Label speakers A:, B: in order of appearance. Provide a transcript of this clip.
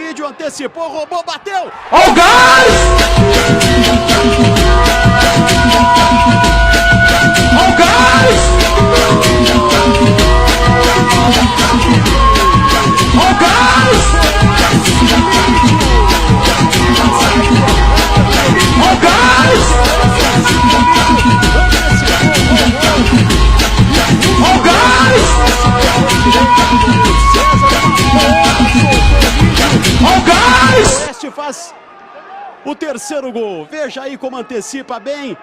A: Egídio antecipou, roubou, bateu!
B: Ó o gás! Ó o gás! Ó o gás! Ó o gás! Ó o gás! Ó o gás!
A: O Oeste faz o terceiro gol. Veja aí como antecipa bem.